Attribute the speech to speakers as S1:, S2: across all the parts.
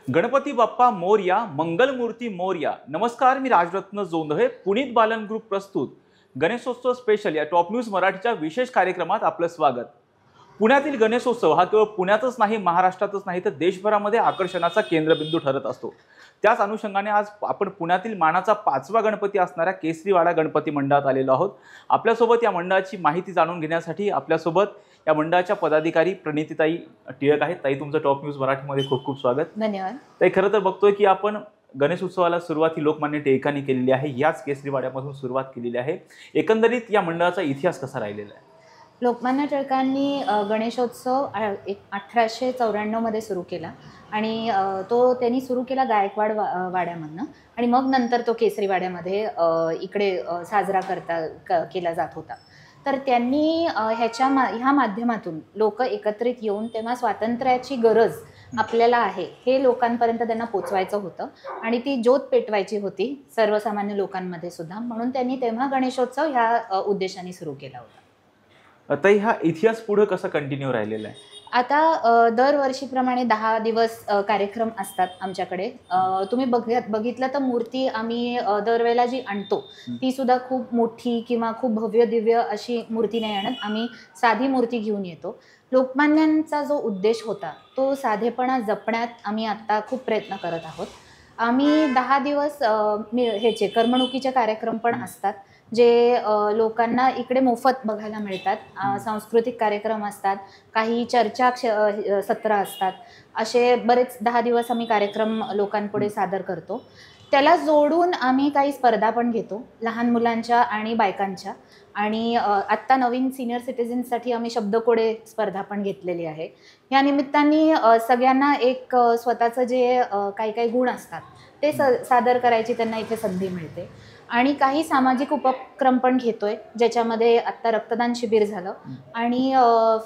S1: गणपती बाप्पा मोरया, मंगलमूर्ती मोरया. नमस्कार, मी राजरत्न जोंधळे. पुनीत बालन ग्रुप प्रस्तुत गणेशोत्सव स्पेशल या टॉप न्यूज मराठीच्या विशेष कार्यक्रमात आपलं स्वागत. पुण्यातील गणेशोत्सव हा केवळ पुण्यातच नाही, महाराष्ट्रातच नाही तर देशभरामध्ये आकर्षणाचा केंद्रबिंदू ठरत असतो. त्याच अनुषंगाने आज आपण पुण्यातील मानाचा 5वा गणपती असणाऱ्या केसरीवाडा गणपती मंडळात आलेलो आहोत. आपल्यासोबत या मंडळाची माहिती जाणून घेण्यासाठी आपल्यासोबत या मंडळाच्या पदाधिकारी प्रणितीताई टिळक आहेत. ताई, तुमचं टॉप न्यूज मराठीमध्ये खूप खूप स्वागत.
S2: धन्यवाद.
S1: ताई, खरं तर बघतोय की आपण गणेश उत्सवाला सुरुवात ही लोकमान्य टिळकांनी केलेली आहे. याच केसरीवाड्यामधून सुरुवात केलेली आहे. एकंदरीत या मंडळाचा इतिहास कसा राहिलेला आहे?
S2: लोकमान्य टिळकांनी गणेशोत्सव 1894 मध्ये सुरू केला आणि तो त्यांनी सुरू केला गायकवाड वाड्यामधनं आणि मग नंतर तो केसरीवाड्यामध्ये इकडे साजरा केला जात होता. तर त्यांनी ह्या माध्यमातून लोक एकत्रित येऊन तेव्हा स्वातंत्र्याची गरज आपल्याला आहे हे लोकांपर्यंत त्यांना पोचवायचं होतं आणि ती ज्योत पेटवायची होती सर्वसामान्य लोकांमध्ये सुद्धा, म्हणून त्यांनी तेव्हा गणेशोत्सव ह्या उद्देशाने सुरू केला होता.
S1: ताई, हा इतिहास पुढे कसा कंटिन्यू राहिलेला आहे?
S2: आता दरवर्षीप्रमाणे 10 दिवस कार्यक्रम असतात आमच्याकडे. तुम्ही बघितलं तर मूर्ती आम्ही दरवेळेला जी आणतो ती सुद्धा खूप मोठी किंवा खूप भव्य दिव्य अशी मूर्ती नाही आणत. आम्ही साधी मूर्ती घेऊन येतो. लोकमान्यांचा जो उद्देश होता तो साधेपणा जपण्यात आम्ही आत्ता खूप प्रयत्न करत आहोत. आम्ही 10 दिवस ह्याचे करमणुकीचे कार्यक्रम पण असतात जे लोकांना इकडे मोफत बघायला मिळतात. सांस्कृतिक कार्यक्रम असतात, काही चर्चा सत्र असतात. असे बरेच 10 दिवस आम्ही कार्यक्रम लोकांपुढे सादर करतो. त्याला जोडून आम्ही काही स्पर्धा पण घेतो, लहान मुलांच्या आणि बायकांच्या. आणि आत्ता नवीन सिनियर सिटीजन्ससाठी आम्ही शब्दकोडे स्पर्धा पण घेतलेली आहे. या निमित्ताने सगळ्यांना एक स्वतःचं जे काही काही गुण असतात ते सादर करायची त्यांना इथे संधी मिळते. आणि काही सामाजिक उपक्रम पण घेतोय, ज्याच्यामध्ये आत्ता रक्तदान शिबिर झालं आणि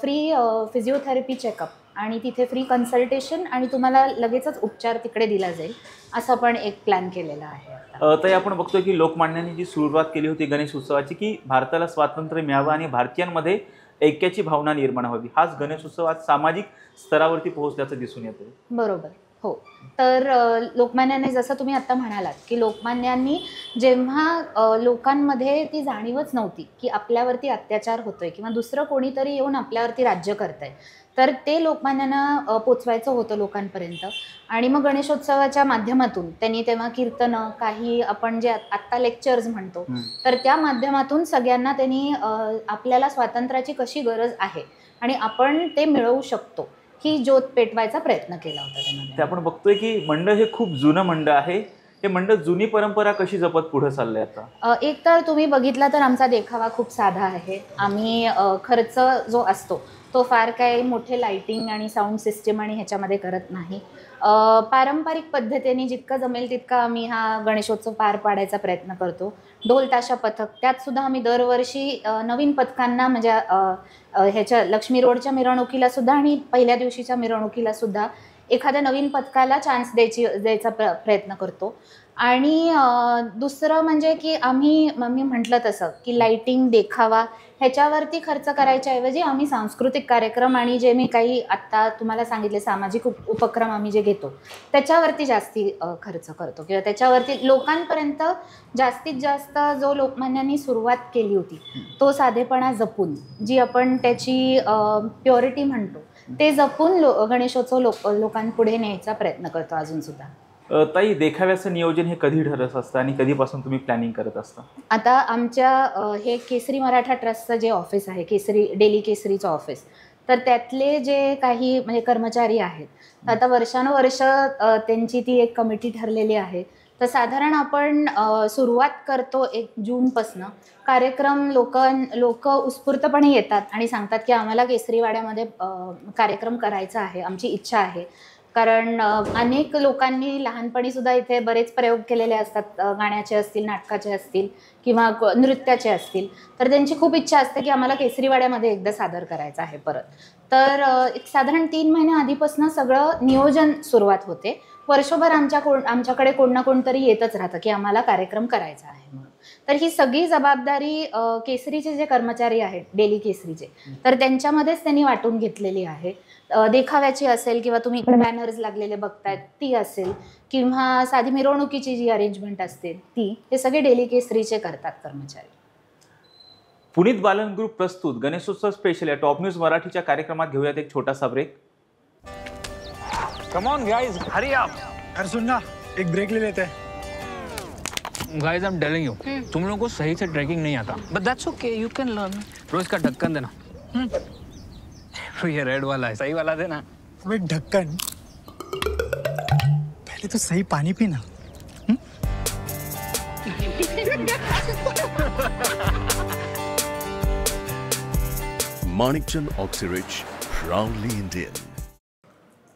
S2: फ्री फिजिओथेरपी चेकअप आणि तिथे फ्री कन्सल्टेशन आणि तुम्हाला लगेचच उपचार तिकडे दिला जाईल असं पण एक प्लॅन केलेला आहे.
S1: ताई, आपण बघतोय की लोकमान्यांनी जी सुरुवात केली होती गणेश उत्सवाची की भारताला स्वातंत्र्य मिळावं आणि भारतीयांमध्ये ऐक्याची भावना निर्माण व्हावी, हाच गणेश उत्सव आज सामाजिक स्तरावरती पोहोचल्याचं दिसून येतं.
S2: बरोबर. हो. तर लोकमान्याने जसं तुम्ही आत्ता म्हणालात की लोकमान्यांनी जेव्हा लोकांमध्ये ती जाणीवच नव्हती की आपल्यावरती अत्याचार होतोय किंवा दुसरं कोणीतरी येऊन आपल्यावरती राज्य करतंय, तर ते लोकमान्यांना पोचवायचं होतं लोकांपर्यंत. आणि मग गणेशोत्सवाच्या माध्यमातून त्यांनी तेव्हा कीर्तनं, काही आपण जे आत्ता लेक्चर्स म्हणतो, तर त्या माध्यमातून सगळ्यांना त्यांनी आपल्याला स्वातंत्र्याची कशी गरज आहे आणि आपण ते मिळवू शकतो ही ज्योत पेटवायचा प्रयत्न केला होता त्यांना.
S1: ते आपण बघतोय की मंडळ हे खूप जुनं मंडळ आहे. हे मंडळ जुनी परंपरा कशी जपत पुढे चाललंय आता?
S2: एक तर तुम्ही बघितला तर आमचा देखावा खूप साधा आहे. आम्ही खर्च जो असतो तो फार काही मोठे लाइटिंग आणि साऊंड सिस्टीम आणि ह्याच्यामध्ये करत नाही. पारंपरिक पद्धतीने जितकं जमेल तितका आम्ही हा गणेशोत्सव पार पाडायचा प्रयत्न करतो. ढोल ताशा पथक, त्यात सुद्धा आम्ही दरवर्षी नवीन पथकांना म्हणजे ह्याच्या लक्ष्मी रोडच्या मिरवणुकीला सुद्धा आणि पहिल्या दिवशीच्या मिरवणुकीला सुद्धा एखाद्या नवीन पथकाला चान्स द्यायचा प्रयत्न करतो. आणि दुसरं म्हणजे की मी म्हटलं तसं की लाइटिंग, देखावा ह्याच्यावरती खर्च करायच्या ऐवजी आम्ही सांस्कृतिक कार्यक्रम आणि जे मी काही आत्ता तुम्हाला सांगितले सामाजिक उपक्रम आम्ही जे घेतो त्याच्यावरती जास्ती खर्च करतो किंवा त्याच्यावरती लोकांपर्यंत जास्तीत जास्त जो लोकमान्यांनी सुरुवात केली होती तो साधेपणा जपून, जी आपण त्याची प्युरिटी म्हणतो, ते जपून गणेशोत्सव लोकांपुढे न्यायचा प्रयत्न करतो अजून सुद्धा.
S1: ताई, देखाव्याचं नियोजन हे कधी ठरत असतं आणि कधीपासून तुम्ही प्लॅनिंग करत असता?
S2: आता आमच्या हे केसरी मराठा ट्रस्टचं जे ऑफिस आहे, डेली केसरीचं ऑफिस, तर त्यातले जे काही म्हणजे कर्मचारी आहेत आता वर्षानुवर्ष त्यांची ती एक कमिटी ठरलेली आहे. तर साधारण आपण सुरुवात करतो 1 जूनपासनं. कार्यक्रम लोक उत्स्फूर्तपणे येतात आणि सांगतात की आम्हाला केसरीवाड्यामध्ये कार्यक्रम करायचा आहे, आमची इच्छा आहे. कारण अनेक लोकांनी लहानपणी सुद्धा इथे बरेच प्रयोग केलेले असतात, गाण्याचे असतील, नाटकाचे असतील किंवा नृत्याचे असतील. तर त्यांची खूप इच्छा असते की आम्हाला केसरीवाड्यामध्ये एकदा सादर करायचं आहे परत. तर एक साधारण 3 महिन्या आधीपासून सगळं नियोजन सुरुवात होते. वर्षभर आमच्याकडे कोण ना कोणतरी येतच राहतं की आम्हाला कार्यक्रम करायचा आहे म्हणून. तर ही सगळी जबाबदारी केसरीचे जे कर्मचारी आहेत डेली केसरीचे, तर त्यांच्यामध्येच त्यांनी वाटून घेतलेली आहे. देखाव्याची असेल किंवा तुम्ही इकडे बॅनर्स लागलेले बघतायत ती असेल, किंवा साधी मिरवणुकीची जी अरेंजमेंट असते ती, हे सगळे डेली केसरीचे करतात कर्मचारी.
S1: पुनीत बालन ग्रुप प्रस्तुत गणेशोत्सव स्पेशल या टॉप न्यूज मराठीच्या कार्यक्रमात घेऊयात एक छोटासा break.
S3: Come on guys, hurry up.
S4: अरे सुन ना, एक ब्रेक ले लेते हैं.
S3: Guys, I am telling you, तुम लोगों को सही से ट्रैकिंग नहीं आता. But that's okay, you can learn. रोज का ढक्कन देना. तो ये रेड वाला है, सही वाला देना.
S4: अबे ढक्कन, पहले तो सही पानी पीना.
S5: Manikchand Oxyrich, proudly Indian.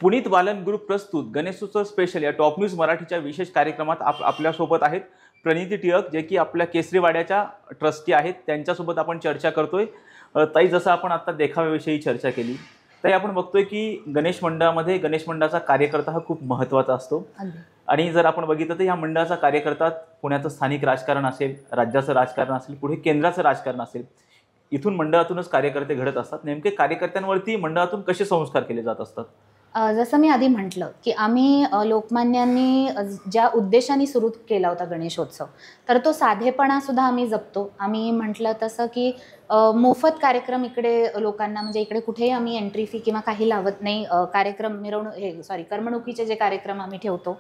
S1: Puneet Balan group प्रस्तुत गणेशोत्सव स्पेशल या टॉप न्यूज मराठीच्या विशेष कार्यक्रमात आपल्यासोबत आहेत प्रणिती टिळक, जे की आपल्या केसरीवाड्याच्या ट्रस्टी आहेत. त्यांच्यासोबत आपण चर्चा करतोय. ताई, जसं आपण आता देखाव्याविषयी चर्चा केली, ताई आपण बघतोय की गणेश मंडळामध्ये गणेश मंडळाचा कार्यकर्ता हा खूप महत्त्वाचा असतो. आणि जर आपण बघितलं तर या मंडळाचा कार्यकर्ता पुण्याचं स्थानिक राजकारण असेल, राज्याचं राजकारण असेल, पुढे केंद्राचं राजकारण असेल, इथून मंडळातूनच कार्यकर्ते घडत असतात. नेमके कार्यकर्त्यांवरती मंडळातून कसे संस्कार केले जात असतात?
S2: जसं मी आधी म्हटलं की आम्ही लोकमान्यांनी ज्या उद्देशाने सुरू केला होता गणेशोत्सव, तर तो साधेपणा सुद्धा आम्ही जपतो. आम्ही म्हटलं तसं की मोफत कार्यक्रम इकडे लोकांना, म्हणजे इकडे कुठेही आम्ही एंट्री फी किंवा काही लावत नाही. करमणुकीचे जे कार्यक्रम आम्ही ठेवतो,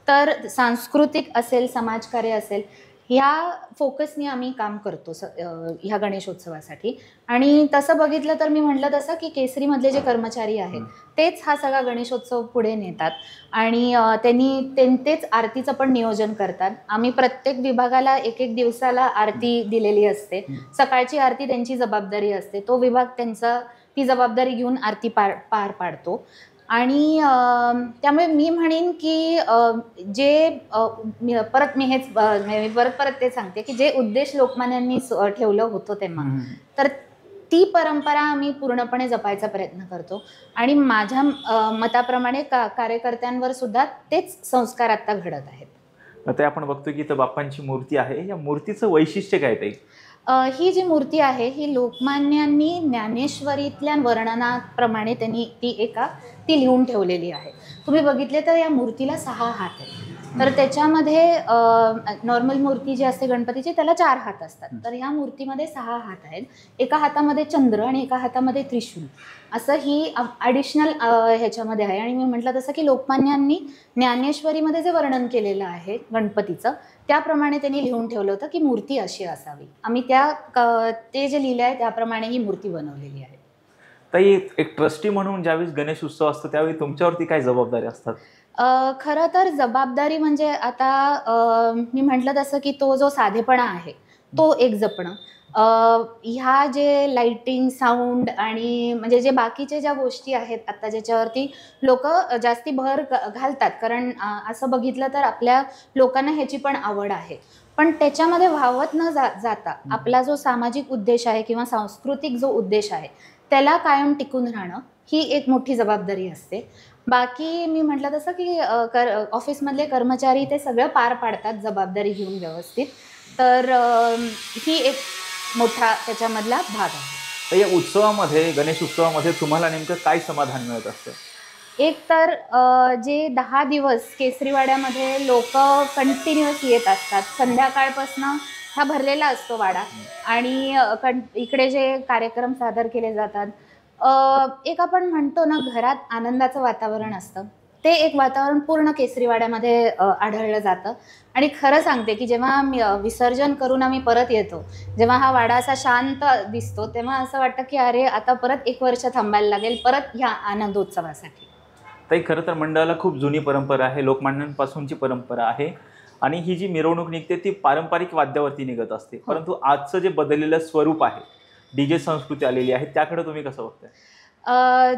S2: तर सांस्कृतिक असेल, समाजकार्य असेल, ह्या फोकसने आम्ही काम करतो ह्या गणेशोत्सवासाठी. आणि तसं बघितलं तर मी म्हटलं तसं की केसरीमधले जे कर्मचारी आहेत तेच हा सगळा गणेशोत्सव पुढे नेतात आणि तेच आरतीचं पण नियोजन करतात. आम्ही प्रत्येक विभागाला एक एक दिवसाला आरती दिलेली असते. सकाळची आरती त्यांची जबाबदारी असते. तो विभाग ती जबाबदारी घेऊन आरती पार पाडतो. आणि त्यामुळे मी म्हणेन की मी परत ते सांगते की जे उद्देश लोकमान्यांनी ठेवलं होतं तेव्हा, तर ती परंपरा आम्ही पूर्णपणे जपायचा प्रयत्न करतो. आणि माझ्या मताप्रमाणे कार्यकर्त्यांवर सुद्धा तेच संस्कार आता घडत आहेत.
S1: ते आपण बघतो की इथं बाप्पांची मूर्ती आहे. या मूर्तीचं वैशिष्ट्य काय ते?
S2: ही जी मूर्ती आहे ही लोकमान्यांनी ज्ञानेश्वरीतल्या वर्णनाप्रमाणे त्यांनी ती लिहून ठेवलेली आहे. तुम्ही बघितले तर या मूर्तीला 6 हात आहेत. तर त्याच्यामध्ये नॉर्मल मूर्ती जी असते गणपतीची त्याला 4 हात असतात. तर ह्या मूर्तीमध्ये 6 हात आहेत. एका हातामध्ये चंद्र आणि एका हातामध्ये त्रिशूल, असं ही ॲडिशनल ह्याच्यामध्ये आहे. आणि मी म्हटलं तसं की लोकमान्यांनी ज्ञानेश्वरीमध्ये जे वर्णन केलेलं आहे गणपतीचं, त्याप्रमाणे त्यांनी लिहून ठेवलं होतं की मूर्ती अशी असावी. आम्ही ते जे लिहिलं आहे त्याप्रमाणे ही मूर्ती बनवलेली आहे.
S1: ताई, एक ट्रस्टी म्हणून ज्यावेळी गणेश उत्सव असतो त्यावेळी तुमच्यावरती काय जबाबदारी असतात?
S2: खरं तर जबाबदारी म्हणजे आता मी म्हटलं तसं की तो जो साधेपणा आहे तो एक जपणं. ह्या जे लाइटिंग, साऊंड आणि म्हणजे जे बाकीचे ज्या गोष्टी आहेत आता ज्याच्यावरती लोक जास्ती भर घालतात, कारण असं बघितलं तर आपल्या लोकांना ह्याची पण आवड आहे. पण त्याच्यामध्ये वाहवत न जाता आपला जो सामाजिक उद्देश आहे किंवा सांस्कृतिक जो उद्देश आहे त्याला कायम टिकून राहणं ही एक मोठी जबाबदारी असते. बाकी मी म्हटलं तसं की ऑफिसमधले कर्मचारी ते सगळं पार पाडतात जबाबदारी घेऊन व्यवस्थित. तर ही एक मोठा त्याच्यामधला भाग आहे.
S1: तर या उत्सवामध्ये, गणेश उत्सवामध्ये तुम्हाला नेमकं काय समाधान मिळत असतं?
S2: एक तर जे 10 दिवस केसरीवाड्यामध्ये लोक कंटिन्युअस येत असतात. संध्याकाळपासून हा भरलेला असतो वाडा आणि इकडे जे कार्यक्रम सादर केले जातात, एक आपण म्हणतो ना घरात आनंदाचं वातावरण असतं, ते एक वातावरण पूर्ण केसरीवाड्यामध्ये आढळलं जातं. आणि खरं सांगते की जेव्हा विसर्जन करून आम्ही परत येतो, जेव्हा हा वाडा असा शांत दिसतो, तेव्हा असं वाटतं की अरे आता परत 1 वर्ष थांबायला लागेल परत ह्या आनंदोत्सवासाठी.
S1: ताई, खरं तर मंडळाला खूप जुनी परंपरा आहे, लोकमान्यांपासूनची परंपरा आहे. आणि ही जी मिरवणूक निघते ती पारंपरिक वाद्यावरती निघत असते. परंतु आजचं जे बदललेलं स्वरूप आहे, डीजे संस्कृती आलेली आहे, त्याकडे तुम्ही कसं बघताय?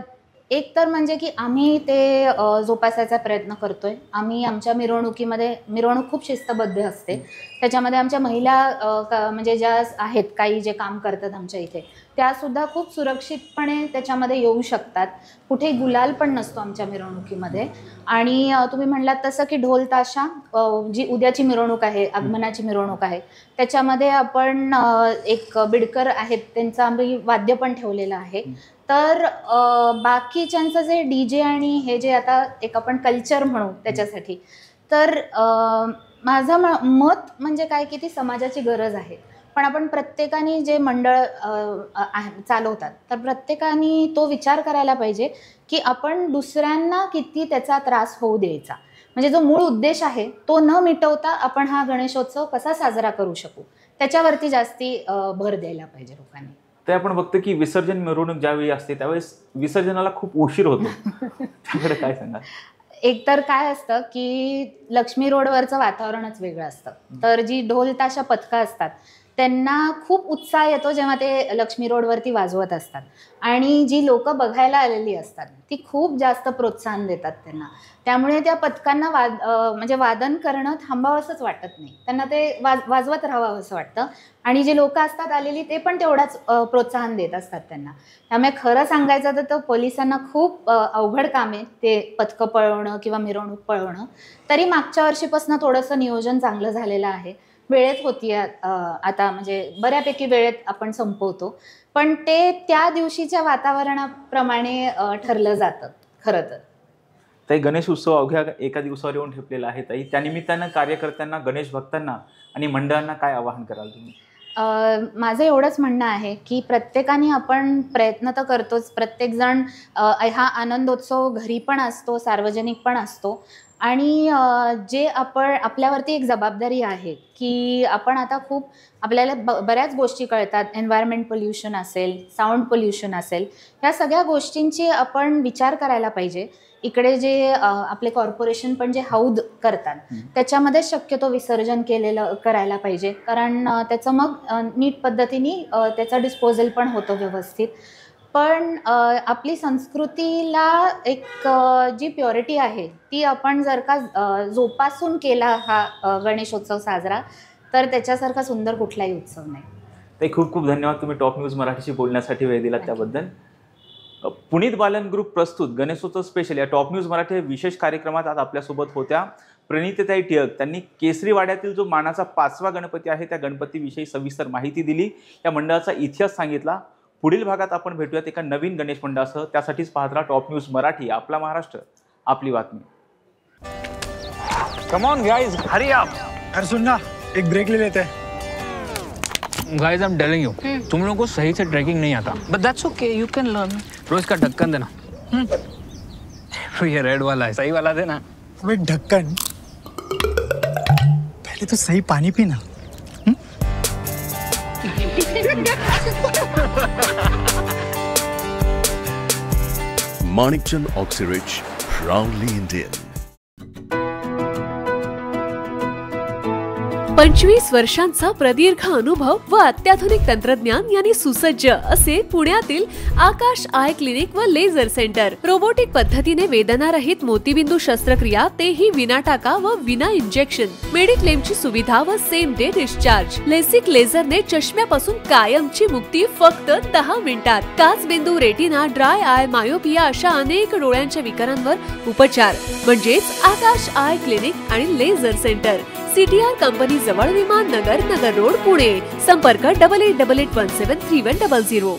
S2: एक तर म्हणजे की आम्ही ते जोपासायचा प्रयत्न करतोय. आम्ही आमच्या मिरवणूक खूप शिस्तबद्ध असते. त्याच्यामध्ये आमच्या महिला म्हणजे ज्या आहेत, काही जे काम करतात आमच्या इथे, त्या सुद्धा खूप सुरक्षितपणे त्याच्यामध्ये येऊ शकतात. कुठे गुलाल पण नसतो आमच्या मिरवणुकीमध्ये. आणि तुम्ही म्हणलात तसं की ढोल ताशा, जी उद्याची मिरवणूक आहे, आगमनाची मिरवणूक आहे, त्याच्यामध्ये आपण एक बिडकर आहेत त्यांचं आम्ही वाद्य पण ठेवलेलं आहे. तर बाकीच्यांचं जे DJ आणि हे जे आता एक आपण कल्चर म्हणू त्याच्यासाठी, तर माझं मत म्हणजे काय की ती समाजाची गरज आहे. पण आपण प्रत्येकाने जे मंडळ चालवतात तर प्रत्येकाने तो विचार करायला पाहिजे की आपण दुसऱ्यांना किती त्याचा त्रास होऊ द्यायचा. म्हणजे जो मूळ उद्देश आहे तो न मिटवता आपण हा गणेशोत्सव कसा साजरा करू शकू त्याच्यावरती जास्ती भर द्यायला पाहिजे लोकांनी.
S1: ते आपण बघतो की विसर्जन मिरवणूक ज्यावेळी असते त्यावेळेस विसर्जनाला खूप उशीर होतो. त्याकडे काय सांगा?
S2: एकतर काय असतं की लक्ष्मी रोडवरचं वातावरणच वेगळं असतं. तर जी ढोल ताशा पथकं असतात त्यांना खूप उत्साह येतो जेव्हा ते लक्ष्मी रोडवरती वाजवत असतात. आणि जी लोक बघायला आलेली असतात ती खूप जास्त प्रोत्साहन देतात त्यांना. त्यामुळे त्या पथकांना म्हणजे वादन करणं थांबावंसंच वाटत नाही, त्यांना ते वाजवत राहावं असं वाटतं. आणि जे लोक असतात आलेली ते पण तेवढाच प्रोत्साहन देत असतात त्यांना. त्यामुळे खरं सांगायचं तर पोलिसांना खूप अवघड काम आहे ते पथकं पळवणं किंवा मिरवणूक पळवणं. तरी मागच्या वर्षीपासून थोडंसं नियोजन चांगलं झालेलं आहे. वेळेत होती आता, म्हणजे बऱ्यापैकी वेळेत आपण संपवतो. पण ते त्या दिवशीच्या वातावरणाप्रमाणे ठरलं जातं खरं तर.
S1: ताई, गणेश उत्सव अवघ्या एका दिवसावर येऊन ठेपलेला आहे. ताई, त्यानिमित्तानं कार्यकर्त्यांना, गणेश भक्तांना आणि मंडळांना काय आवाहन कराल तुम्ही?
S2: माझं एवढंच म्हणणं आहे की प्रत्येकाने आपण प्रयत्न तर करतोच. प्रत्येकजण हा आनंदोत्सव घरी पण असतो, सार्वजनिक पण असतो. आणि जे आपल्यावरती एक जबाबदारी आहे की आपण आता खूप आपल्याला बऱ्याच गोष्टी कळतात. एन्व्हायरमेंट पोल्युशन असेल, साऊंड पोल्युशन असेल, ह्या सगळ्या गोष्टींची आपण विचार करायला पाहिजे. इकडे जे आपले कॉर्पोरेशन पण जे हौद करतात त्याच्यामध्ये शक्यतो विसर्जन करायला पाहिजे. कारण त्याचं मग नीट पद्धतीने त्याचं डिस्पोजल पण होतं व्यवस्थित. पण आपली संस्कृतीला एक जी प्युरिटी आहे ती आपण जर का जोपासून केला हा गणेशोत्सव साजरा, तर त्याच्यासारखा सुंदर कुठलाही उत्सव नाही.
S1: ताई, खूप खूप धन्यवाद तुम्ही टॉप न्यूज मराठीशी बोलण्यासाठी वेळ दिला त्याबद्दल. पुनीत बालन ग्रुप प्रस्तुत गणेशोत्सव स्पेशल या टॉप न्यूज मराठी विशेष कार्यक्रमात आज आपल्यासोबत होत्या प्रणितीताई टिळक. त्यांनी केसरीवाड्यातील जो मानाचा 5वा गणपती आहे त्या गणपतीविषयी सविस्तर माहिती दिली, या मंडळाचा इतिहास सांगितला. पुढील भागात आपण भेटूयात एका नवीन गणेश मंडळासह. त्यासाठीच पाहत राहा टॉप न्यूज मराठी, आपला महाराष्ट्र, आपली बातमी.
S3: Come on guys, hurry up.
S4: अरे सुन ना, एक ब्रेक ले लेते हैं.
S3: Guys, I am telling you, तुम लोगों को सही से ट्रैकिंग नहीं आता. But that's okay, you can learn. रोज का ढक्कन देना. ये रेड वाला है, सही वाला देना.
S4: अबे ढक्कन, पहले तो सही पानी पीना.
S5: Manikchand Oxyrich, proudly Indian.
S6: 25 वर्षांचा प्रदीर्घ अनुभव व अत्याधुनिक तंत्रज्ञान यांनी सुसज्ज असे पुण्यातील आकाश आय क्लिनिक व लेझर सेंटर. रोबोटिक पद्धतीने वेदनारहित मोतीबिंदू शस्त्रक्रिया, तेही विना टाका व विना इंजेक्शन. मेडिक्लेमची सुविधा व सेम डे डिस्चार्ज. लेसिक लेझरने चष्म्यापासून कायमची मुक्ती फक्त 10 मिनिटात. काचबिंदू, रेटिना, ड्राय आय, मायोपिया अशा अनेक डोळ्यांच्या विकारांवर उपचार म्हणजेच आकाश आय क्लिनिक आणि लेझर सेंटर. CTR कंपनी जवळ, विमान नगर, नगर रोड, पुणे. संपर्क 8888173100.